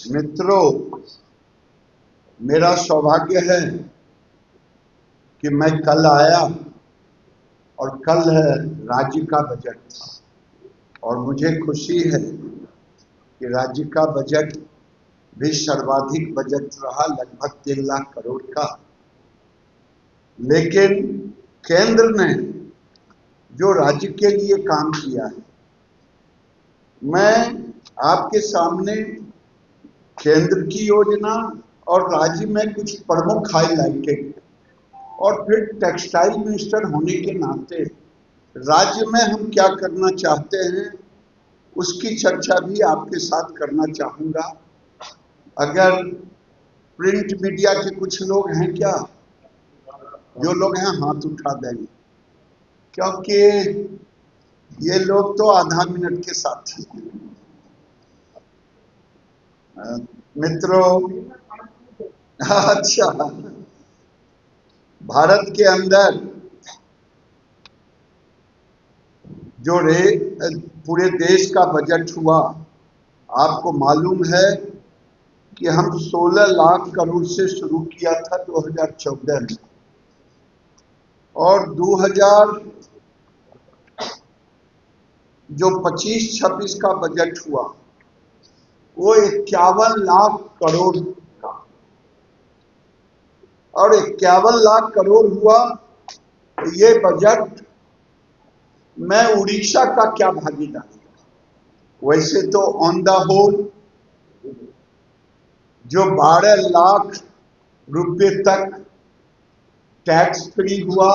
मित्रों, मेरा सौभाग्य है कि मैं कल आया और कल राज्य का बजट था और मुझे खुशी है कि राज्य का बजट भी सर्वाधिक बजट रहा, लगभग 3 लाख करोड़ का। लेकिन केंद्र ने जो राज्य के लिए काम किया है, मैं आपके सामने केंद्र की योजना और राज्य में कुछ प्रमुख हाईलाइटेड और फिर टेक्सटाइल मिनिस्टर होने के नाते राज्य में हम क्या करना चाहते हैं उसकी चर्चा भी आपके साथ करना चाहूंगा। अगर प्रिंट मीडिया के कुछ लोग हैं क्या? जो लोग हैं हाथ उठा देंगे, क्योंकि ये लोग तो आधा मिनट के साथ हैं। मित्रों, अच्छा, भारत के अंदर जो पूरे देश का बजट हुआ, आपको मालूम है कि हम 16 लाख करोड़ से शुरू किया था 2014 में और 2000 जो 25-26 का बजट हुआ वो 51 लाख करोड़ का, और 51 लाख करोड़ हुआ। ये बजट में उड़ीसा का क्या भागीदारी? वैसे तो ऑन द होल जो 12 लाख रुपए तक टैक्स फ्री हुआ,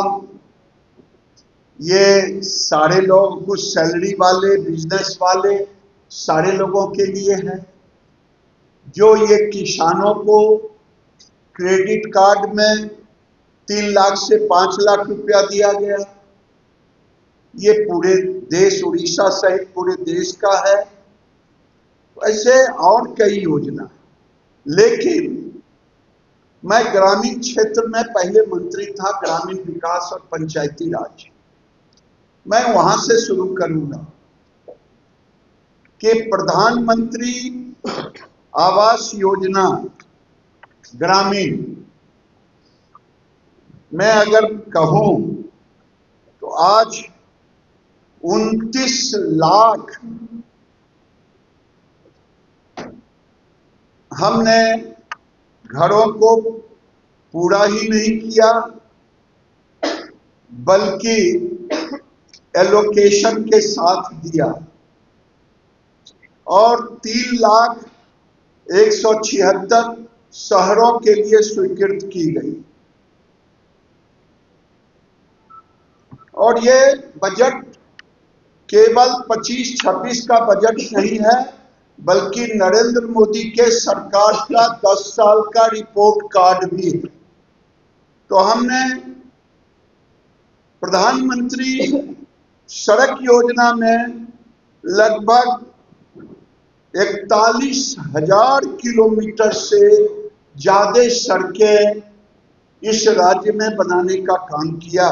ये सारे लोग, कुछ सैलरी वाले, बिजनेस वाले, सारे लोगों के लिए है। जो ये किसानों को क्रेडिट कार्ड में 3 लाख से 5 लाख रुपया दिया गया, ये पूरे देश, उड़ीसा सहित पूरे देश का है। ऐसे और कई योजना। लेकिन मैं ग्रामीण क्षेत्र में पहले मंत्री था, ग्रामीण विकास और पंचायती राज। मैं वहां से शुरू करूंगा कि प्रधानमंत्री आवास योजना ग्रामीण में अगर कहूं तो आज 29 लाख हमने घरों को पूरा ही नहीं किया, बल्कि एलोकेशन के साथ दिया, और 3,176 शहरों के लिए स्वीकृत की गई। और ये बजट केवल 25-26 का बजट नहीं है, बल्कि नरेंद्र मोदी के सरकार का 10 साल का रिपोर्ट कार्ड भी है। तो हमने प्रधानमंत्री सड़क योजना में लगभग 41,000 किलोमीटर से ज्यादा सड़कें इस राज्य में बनाने का काम किया।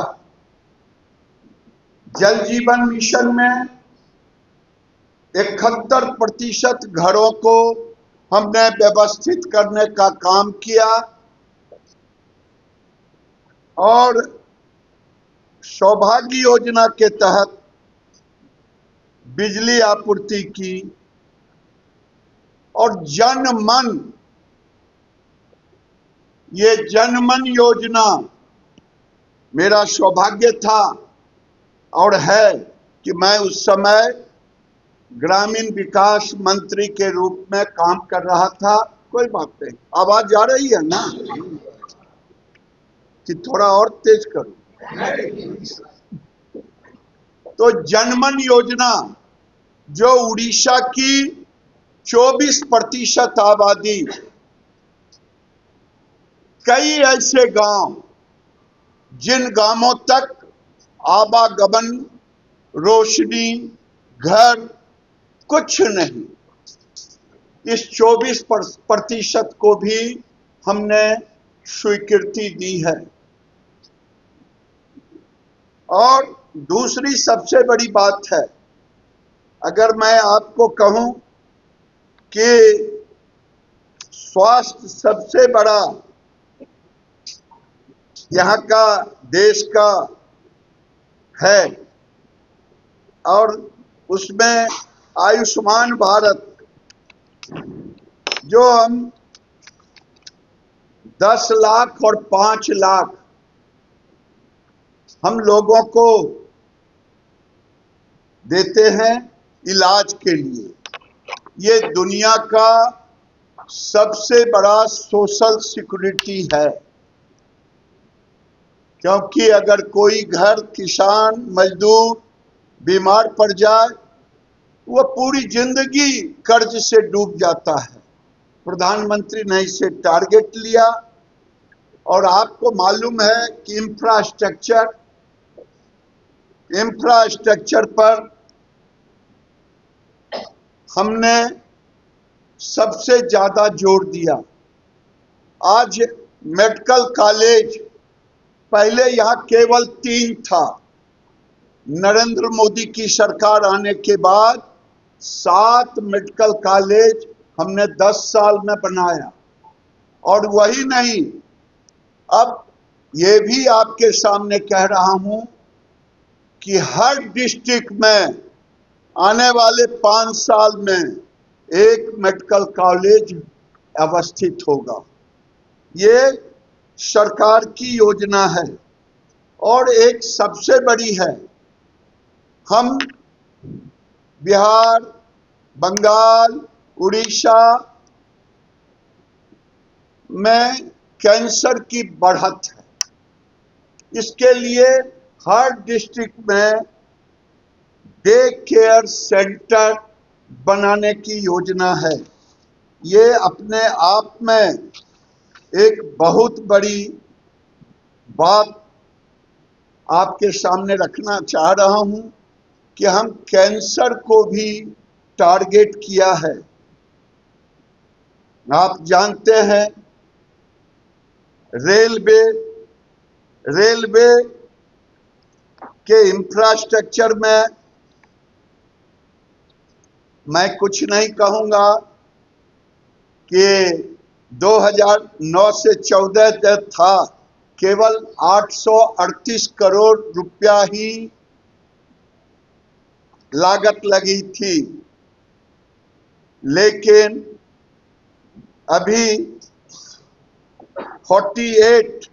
जल जीवन मिशन में 71% घरों को हमने व्यवस्थित करने का काम किया, और सौभाग्य योजना के तहत बिजली आपूर्ति की, और जनमन, ये जनमन योजना मेरा सौभाग्य था और है कि मैं उस समय ग्रामीण विकास मंत्री के रूप में काम कर रहा था। कोई बात नहीं, आवाज जा रही है ना कि थोड़ा और तेज करूं? तो जनमन योजना जो उड़ीसा की 24% आबादी, कई ऐसे गांव जिन गांवों तक आवागमन, रोशनी, घर कुछ नहीं, इस 24% को भी हमने स्वीकृति दी है। और दूसरी सबसे बड़ी बात है, अगर मैं आपको कहूं कि स्वास्थ्य सबसे बड़ा यहाँ का देश का है, और उसमें आयुष्मान भारत जो हम 10 लाख और 5 लाख हम लोगों को देते हैं इलाज के लिए, ये दुनिया का सबसे बड़ा सोशल सिक्योरिटी है। क्योंकि अगर कोई घर किसान मजदूर बीमार पड़ जाए, वो पूरी जिंदगी कर्ज से डूब जाता है। प्रधानमंत्री ने इसे टारगेट लिया, और आपको मालूम है कि इंफ्रास्ट्रक्चर पर हमने सबसे ज्यादा जोर दिया। आज मेडिकल कॉलेज, पहले यहाँ केवल 3 था, नरेंद्र मोदी की सरकार आने के बाद 7 मेडिकल कॉलेज हमने 10 साल में बनाया। और वही नहीं, अब ये भी आपके सामने कह रहा हूं कि हर डिस्ट्रिक्ट में आने वाले 5 साल में एक मेडिकल कॉलेज अवस्थित होगा। ये सरकार की योजना है। और एक सबसे बड़ी है, हम बिहार, बंगाल, उड़ीसा में कैंसर की बढ़त है। इसके लिए हर डिस्ट्रिक्ट में डे केयर सेंटर बनाने की योजना है। ये अपने आप में एक बहुत बड़ी बात आपके सामने रखना चाह रहा हूं कि हम कैंसर को भी टारगेट किया है। आप जानते हैं, रेलवे के इंफ्रास्ट्रक्चर में मैं कुछ नहीं कहूंगा कि 2009 से 14 तक था, केवल 838 करोड़ रुपया ही लागत लगी थी। लेकिन अभी 48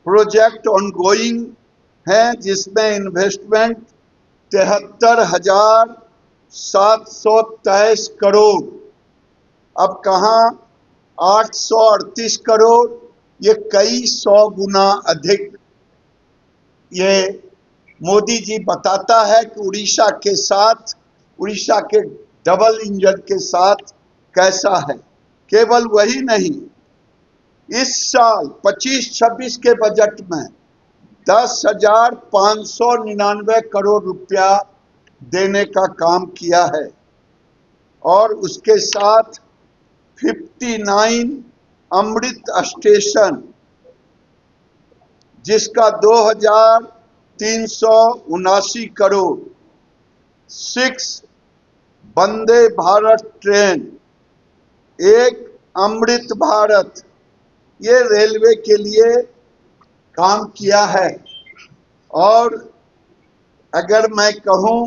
प्रोजेक्ट ऑनगोइंग हैं, जिसमें इन्वेस्टमेंट 73,723 करोड़। अब कहाँ 838 करोड़, ये कई 100 गुना अधिक। ये मोदी जी बताता है कि उड़ीसा के डबल इंजन के साथ कैसा है। केवल वही नहीं, इस साल 25-26 के बजट में 10,599 करोड़ रुपया देने का काम किया है। और उसके साथ 59 अमृत स्टेशन, जिसका 2,379 करोड़, 6 वंदे भारत ट्रेन, एक अमृत भारत, ये रेलवे के लिए काम किया है। और अगर मैं कहूं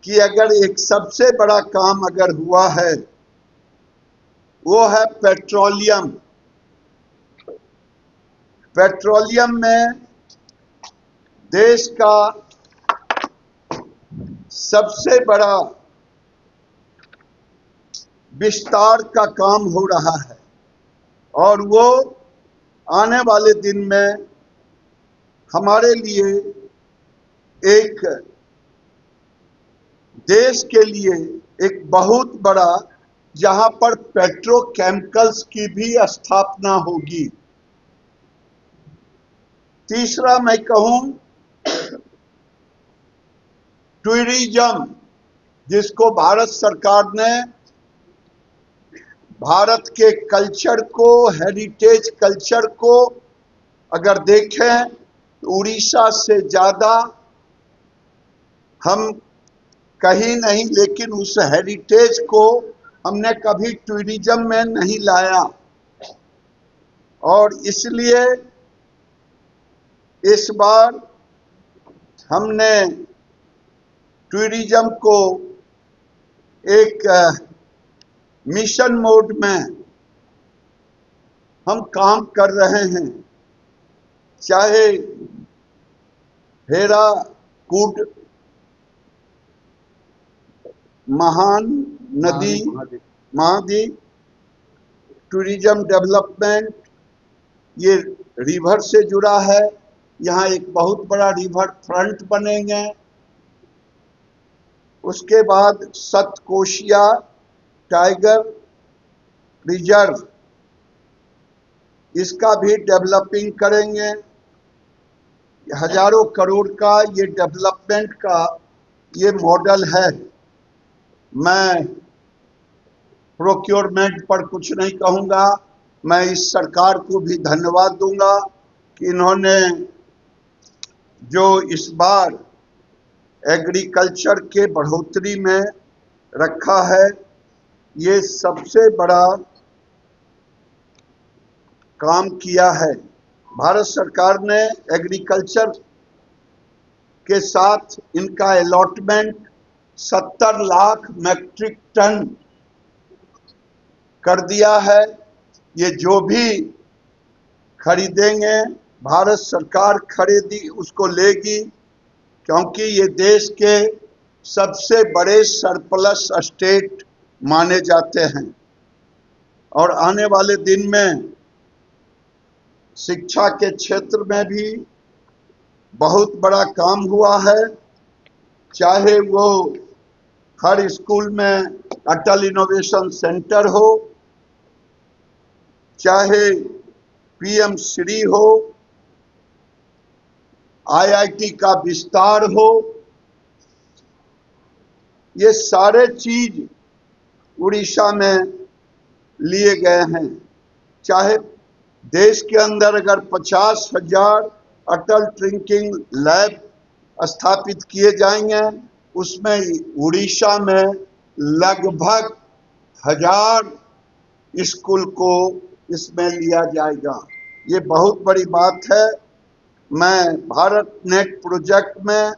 कि अगर एक सबसे बड़ा काम अगर हुआ है, वो है पेट्रोलियम में देश का सबसे बड़ा विस्तार का काम हो रहा है। और वो आने वाले दिन में हमारे लिए एक देश के लिए एक बहुत बड़ा, जहां पर पेट्रोकेमिकल्स की भी स्थापना होगी। तीसरा मैं कहूं, टूरिज्म, जिसको भारत सरकार ने भारत के कल्चर को, हेरिटेज कल्चर को अगर देखें तो उड़ीसा से ज्यादा हम कहीं नहीं, लेकिन उस हेरिटेज को हमने कभी टूरिज्म में नहीं लाया, और इसलिए इस बार हमने टूरिज्म को एक मिशन मोड में हम काम कर रहे हैं। चाहे हीराकुड महान नदी महाद्वीप टूरिज्म डेवलपमेंट, ये रिवर से जुड़ा है। यहाँ एक बहुत बड़ा रिवर फ्रंट बनेंगे। उसके बाद सतकोशिया टाइगर रिजर्व, इसका भी डेवलपिंग करेंगे। हजारों करोड़ का ये डेवलपमेंट का ये मॉडल है। मैं प्रोक्योरमेंट पर कुछ नहीं कहूँगा, मैं इस सरकार को भी धन्यवाद दूंगा कि इन्होंने जो इस बार एग्रीकल्चर के बढ़ोतरी में रखा है, ये सबसे बड़ा काम किया है। भारत सरकार ने एग्रीकल्चर के साथ इनका अलॉटमेंट 70 लाख मैट्रिक टन कर दिया है। ये जो भी खरीदेंगे भारत सरकार खरीदी उसको लेगी, क्योंकि ये देश के सबसे बड़े सरप्लस स्टेट माने जाते हैं। और आने वाले दिन में शिक्षा के क्षेत्र में भी बहुत बड़ा काम हुआ है। चाहे वो हर स्कूल में अटल इनोवेशन सेंटर हो, चाहे पीएम श्री हो, आईआईटी का विस्तार हो, ये सारे चीज उड़ीसा में लिए गए हैं। चाहे देश के अंदर अगर 50,000 अटल ड्रिंकिंग लैब स्थापित किए जाएंगे, उसमें उड़ीसा में लगभग 1000 स्कूल को इसमें लिया जाएगा। ये बहुत बड़ी बात है। मैं भारत नेट प्रोजेक्ट में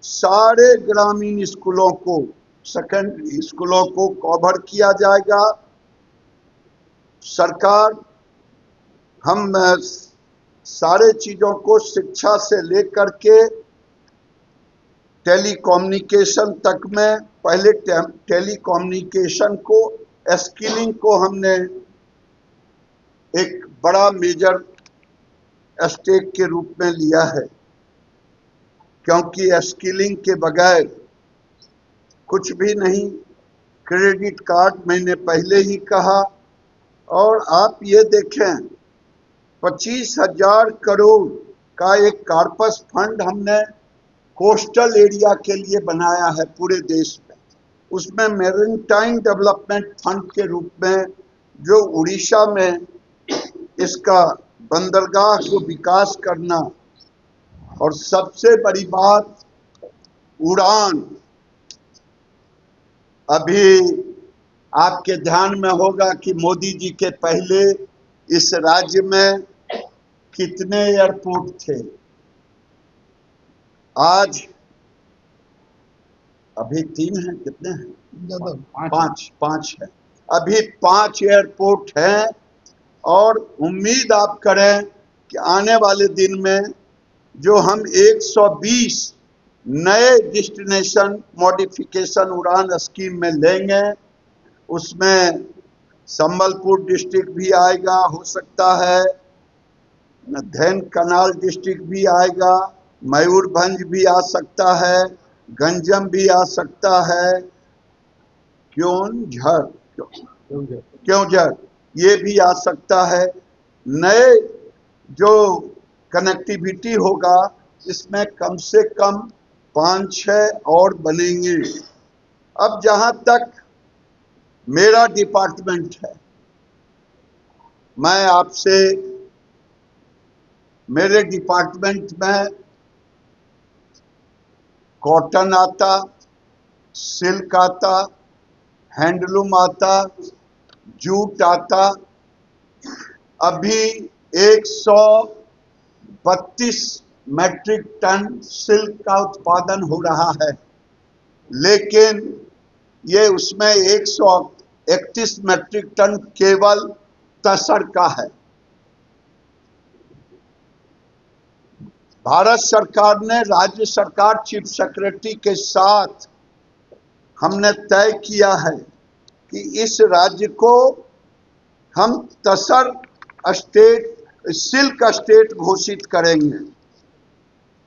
सारे ग्रामीण स्कूलों को, सेकेंडरी स्कूलों को कवर किया जाएगा। सरकार हम सारे चीजों को शिक्षा से लेकर के टेलीकम्युनिकेशन तक में, पहले टेलीकम्युनिकेशन को, स्किलिंग को हमने एक बड़ा मेजर स्टेक के रूप में लिया है, क्योंकि स्किलिंग के बगैर कुछ भी नहीं। क्रेडिट कार्ड मैंने पहले ही कहा, और आप ये देखें 25,000 करोड़ का एक कॉर्पस फंड हमने कोस्टल एरिया के लिए बनाया है पूरे देश में। उसमें मैरीटाइम डेवलपमेंट फंड के रूप में जो उड़ीसा में इसका बंदरगाह को विकास करना, और सबसे बड़ी बात उड़ान। अभी आपके ध्यान में होगा कि मोदी जी के पहले इस राज्य में कितने एयरपोर्ट थे। आज अभी 3 हैं, कितने हैं? 5 है। अभी 5 एयरपोर्ट हैं, और उम्मीद आप करें कि आने वाले दिन में जो हम 120 नए डेस्टिनेशन मॉडिफिकेशन उड़ान स्कीम में लेंगे, उसमें संबलपुर डिस्ट्रिक्ट भी आएगा, हो सकता है ढेंकानाल डिस्ट्रिक्ट भी आएगा, मयूरभंज भी आ सकता है, गंजम भी आ सकता है, क्योंझर ये भी आ सकता है। नए जो कनेक्टिविटी होगा, इसमें कम से कम 5-6 और बनेंगे। अब जहां तक मेरा डिपार्टमेंट है, मैं आपसे, मेरे डिपार्टमेंट में कॉटन आता, सिल्क आता, हैंडलूम आता, जूट आता। अभी 132 मैट्रिक टन सिल्क का उत्पादन हो रहा है, लेकिन ये उसमें 131 मैट्रिक टन केवल तसर का है। भारत सरकार ने राज्य सरकार चीफ सेक्रेटरी के साथ हमने तय किया है कि इस राज्य को हम तसर स्टेट, सिल्क स्टेट घोषित करेंगे।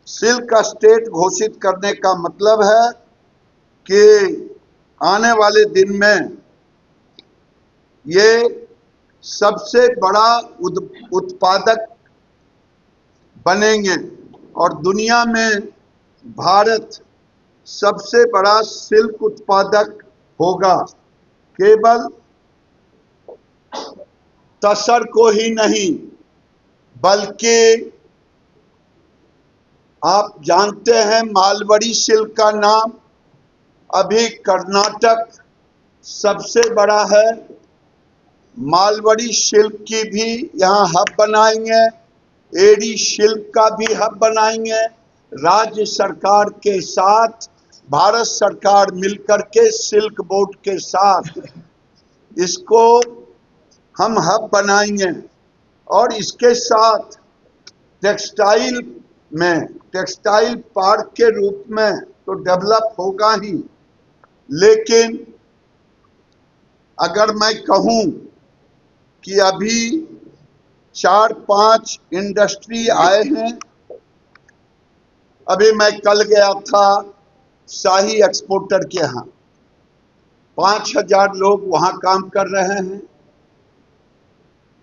सिल्क स्टेट घोषित करने का मतलब है कि आने वाले दिन में ये सबसे बड़ा उत्पादक बनेंगे और दुनिया में भारत सबसे बड़ा सिल्क उत्पादक होगा। केवल तसर को ही नहीं, बल्कि आप जानते हैं मालवरी सिल्क का नाम अभी कर्नाटक सबसे बड़ा है। मालवरी सिल्क की भी यहाँ हब बनाएंगे, एडी सिल्क का भी हब बनाएंगे। राज्य सरकार के साथ भारत सरकार मिलकर के सिल्क बोर्ड के साथ इसको हम हब बनाएंगे और इसके साथ टेक्सटाइल में, टेक्सटाइल पार्क के रूप में तो डेवलप होगा ही, लेकिन अगर मैं कहूं कि अभी 4-5 इंडस्ट्री आए हैं। अभी मैं कल गया था शाही एक्सपोर्टर के यहाँ, 5000 लोग वहां काम कर रहे हैं।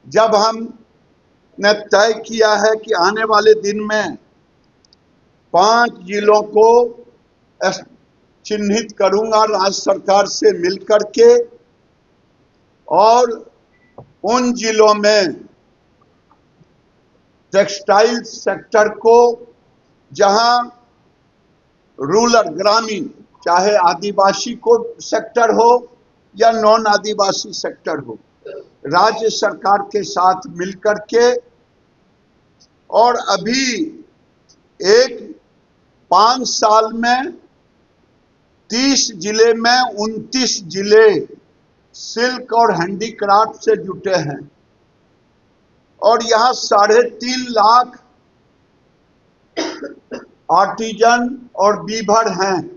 जब हमने तय किया है कि आने वाले दिन में 5 जिलों को चिन्हित करूंगा राज्य सरकार से मिलकर के, और उन जिलों में टेक्सटाइल सेक्टर को, जहां रूरल ग्रामीण, चाहे आदिवासी को सेक्टर हो या नॉन आदिवासी सेक्टर हो, राज्य सरकार के साथ मिलकर के, और अभी 5 साल में 30 जिले में 29 जिले सिल्क और हैंडीक्राफ्ट से जुटे हैं और यहाँ 3.5 लाख आर्टिजन और वीवर हैं।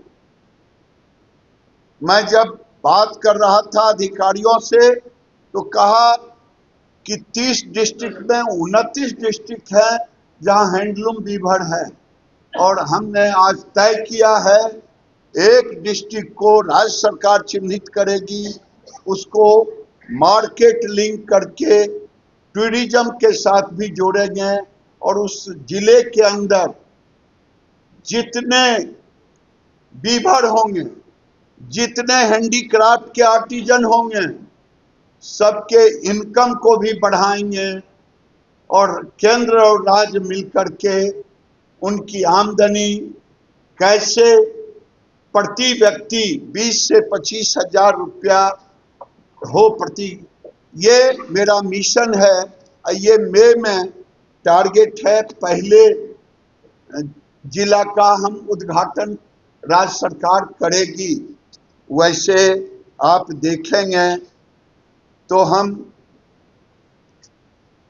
मैं जब बात कर रहा था अधिकारियों से तो कहा कि 30 डिस्ट्रिक्ट में 29 डिस्ट्रिक्ट है जहां हैंडलूम वीवर है, और हमने आज तय किया है एक डिस्ट्रिक्ट को राज्य सरकार चिन्हित करेगी, उसको मार्केट लिंक करके टूरिज्म के साथ भी जोड़ेंगे, और उस जिले के अंदर जितने वीवर होंगे, जितने हैंडीक्राफ्ट के आर्टिजन होंगे, सबके इनकम को भी बढ़ाएंगे, और केंद्र और राज्य मिलकर के उनकी आमदनी कैसे प्रति व्यक्ति 20 से 25 हजार रुपया हो प्रति, ये मेरा मिशन है। ये मई में टारगेट है। पहले जिला का हम उद्घाटन राज्य सरकार करेगी। वैसे आप देखेंगे तो हम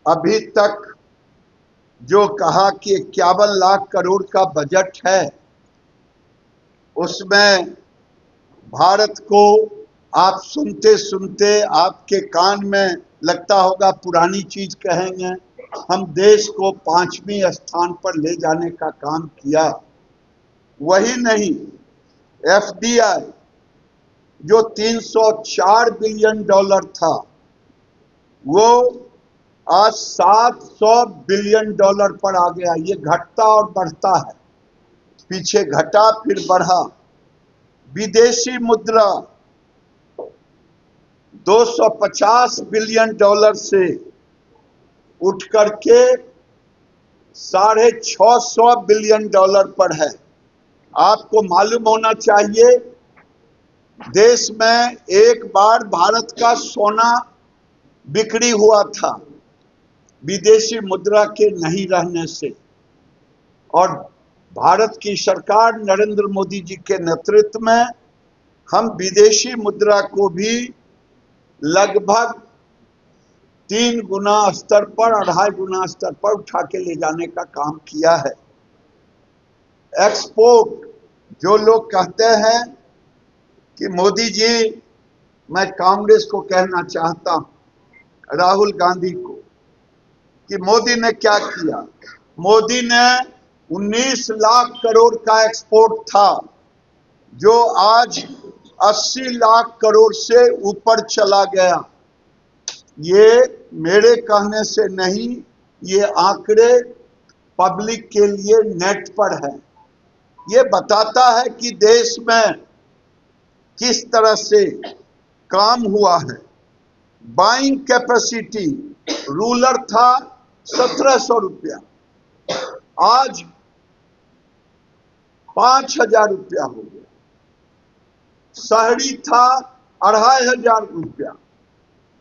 अभी तक जो कहा कि 51 लाख करोड़ का बजट है, उसमें भारत को आप सुनते सुनते आपके कान में लगता होगा पुरानी चीज कहेंगे, हम देश को 5वें स्थान पर ले जाने का काम किया। वही नहीं, एफडीआई जो $304 बिलियन था, वो आज $700 बिलियन पर आ गया। ये घटता और बढ़ता है, पीछे घटा फिर बढ़ा। विदेशी मुद्रा $250 बिलियन से उठ करके $650 बिलियन पर है। आपको मालूम होना चाहिए देश में एक बार भारत का सोना बिक्री हुआ था विदेशी मुद्रा के नहीं रहने से, और भारत की सरकार नरेंद्र मोदी जी के नेतृत्व में हम विदेशी मुद्रा को भी लगभग 3 गुना स्तर पर, 2.5 गुना स्तर पर उठा के ले जाने का काम किया है। एक्सपोर्ट, जो लोग कहते हैं कि मोदी जी, मैं कांग्रेस को कहना चाहता हूं, राहुल गांधी को, कि मोदी ने क्या किया। मोदी ने 19 लाख करोड़ का एक्सपोर्ट था, जो आज 80 लाख करोड़ से ऊपर चला गया। ये मेरे कहने से नहीं, ये आंकड़े पब्लिक के लिए नेट पर है। ये बताता है कि देश में किस तरह से काम हुआ है। बाइंग कैपेसिटी रूलर था 1700 रुपया, आज 5000 रुपया हो गया। शहरी था 2500 रुपया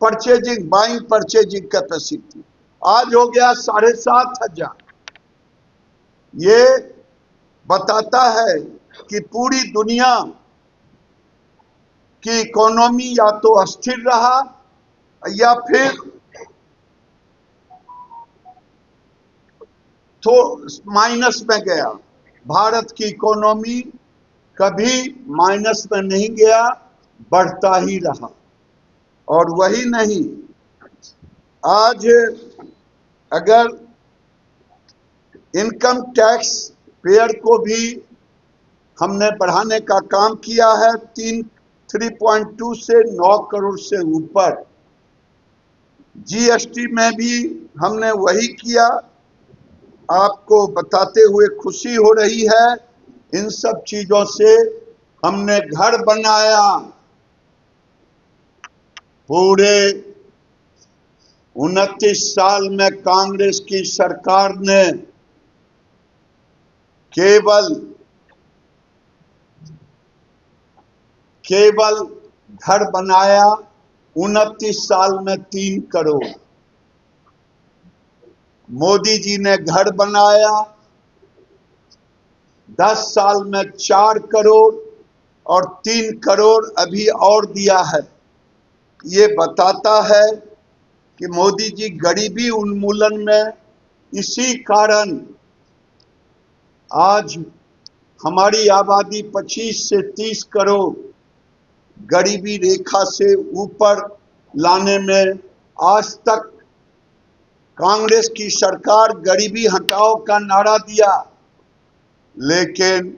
परचेजिंग, बाइंग परचेजिंग कैपेसिटी, आज हो गया 7500। ये बताता है कि पूरी दुनिया की इकोनॉमी या तो अस्थिर रहा या फिर तो माइनस में गया। भारत की इकोनॉमी कभी माइनस में नहीं गया, बढ़ता ही रहा। और वही नहीं, आज अगर इनकम टैक्स पेयर को भी हमने बढ़ाने का काम किया है 3.2 से 9 करोड़ से ऊपर। जीएसटी में भी हमने वही किया। आपको बताते हुए खुशी हो रही है, इन सब चीजों से हमने घर बनाया। पूरे 29 साल में कांग्रेस की सरकार ने केवल घर बनाया 29 साल में 3 करोड़। मोदी जी ने घर बनाया 10 साल में 4 करोड़ और 3 करोड़ अभी और दिया है। ये बताता है कि मोदी जी गरीबी उन्मूलन में, इसी कारण आज हमारी आबादी 25 से 30 करोड़ गरीबी रेखा से ऊपर लाने में आज तक कांग्रेस की सरकार गरीबी हटाओ का नारा दिया, लेकिन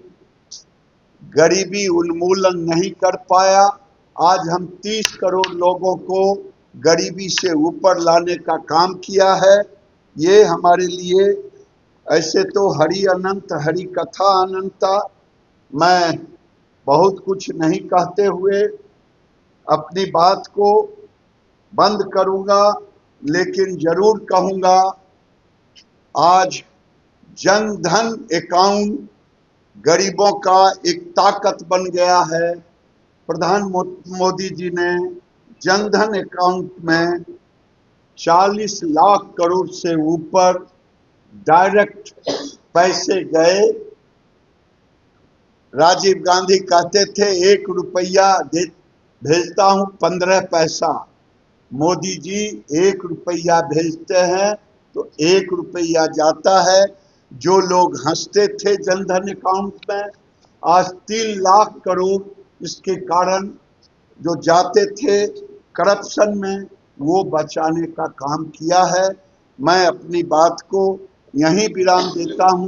गरीबी उन्मूलन नहीं कर पाया। आज हम 30 करोड़ लोगों को गरीबी से ऊपर लाने का काम किया है। ये हमारे लिए, ऐसे तो हरि अनंत हरि कथा अनंता, मैं बहुत कुछ नहीं कहते हुए अपनी बात को बंद करूंगा, लेकिन जरूर कहूंगा, आज जन धन अकाउंट गरीबों का एक ताकत बन गया है। प्रधानमंत्री मोदी जी ने जन धन अकाउंट में 40 लाख करोड़ से ऊपर डायरेक्ट पैसे गए। राजीव गांधी कहते थे 1 रुपया भेजता हूं 15 पैसा। मोदी जी 1 रुपया भेजते हैं तो 1 रुपया जाता है। जो लोग हंसते थे जनधन अकाउंट में, आज 3 लाख करोड़ इसके कारण जो जाते थे करप्शन में, वो बचाने का काम किया है। मैं अपनी बात को यहीं विराम देता हूं।